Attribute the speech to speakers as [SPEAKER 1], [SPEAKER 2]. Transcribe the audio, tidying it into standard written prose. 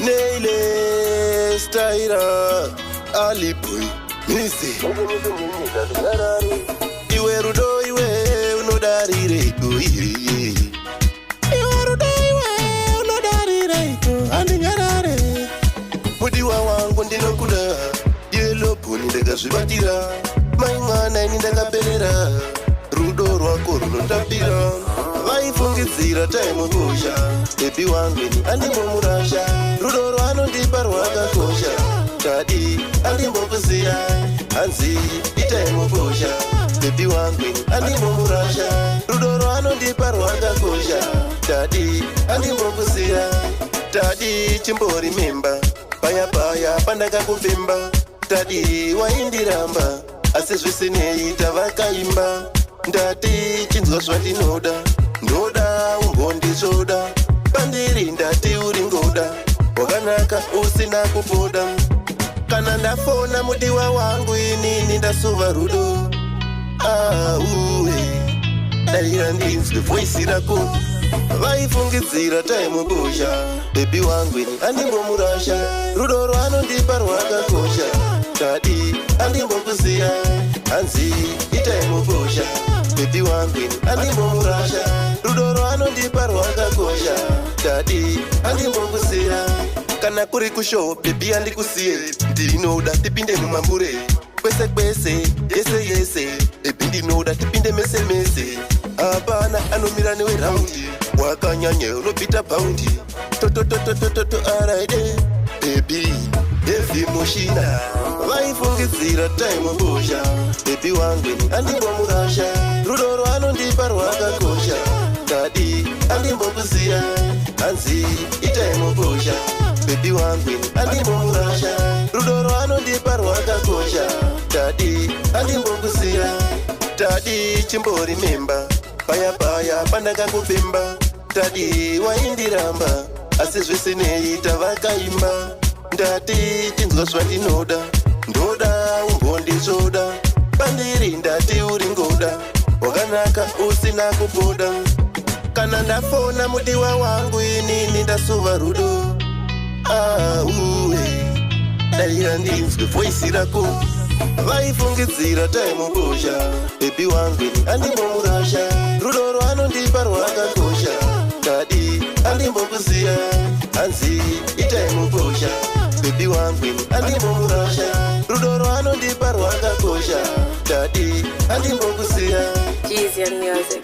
[SPEAKER 1] Neile Staira Ali boy Missy Iwe rudo iwe unodarire kuiri Iwe rudo iwe unodarire ku andingarare Mudiwa wangu ndinokuda Yelo puni ndakazvibatira Mai mwana ini ndakaperera Rudo rwako runotapira Vaifungidzira time kosha Baby wangu ini andimbomurasha Rudo rwanondipa rwakakosha Dadi andimbokuziya Hanzi time kosha Baby wangu ini andimbomurasha Rudo rwanondipa rwakakosha Dadi andimbokuziya Dadi chimbori memba Paya paya pandakakuvimba Dadi waindiramba Asi zvisinei tavakaimba Ndati chinzwa zvandinoda Ndoda umbondizoda Pandiri ndati uri ngoda Wakanaka usina kupoda Kana ndafona mudiwa wangu inini ndasuva rudo uwe Daira ndinzwe voice rako Vaifungidzira time kosha Baby wangu ini andimbomurasha Rudo rwanondipa rwakakosha Dadi andimbokuziya Hanzi time kosha Baby wangu ini andimbomurasha Rudo rwanondipa rwakakosha Dadi andimbokuziya Kana kuri kushow baby andikusiye Ndinoda tipinde mumambure Kwese kwese yese yese Baby ndinoda tipinde mese mese Hapana anomira newe raundi Wakanyanye unopita paundi Toto araide Baby Heavy moshina Vaifungidzira time kosha Baby wangu ini andimbomurasha Rudo rwanondipa rwakakosha Dadi andimbokuziya Hanzi time kosha Baby wangu ini andimbomurasha Rudo rwanondipa rwakakosha Dadi andimbokuziya Dadi chimbori memba Paya paya pandakakuvimba Dadi waindiramba Asi zvisinei tavakaimba Ndati chinzwa zvandinoda Ndoda umbondizoda Pandiri ndati uri ngoda Wakanaka usina kupoda Kana ndafona mudiwa wangu inini ndasuva rudo uwe Daira ndinzwe voice rako Vaifungidzira time kosha Baby wangu ini andimbomurasha Rudo rwanondipa rwakakosha Dadi andimbokuziya Hanzi time kosha Baby wangu ini andimbomurasha Rudo rwanondipa rwakakosha Dadi andimbokuziya
[SPEAKER 2] Easy music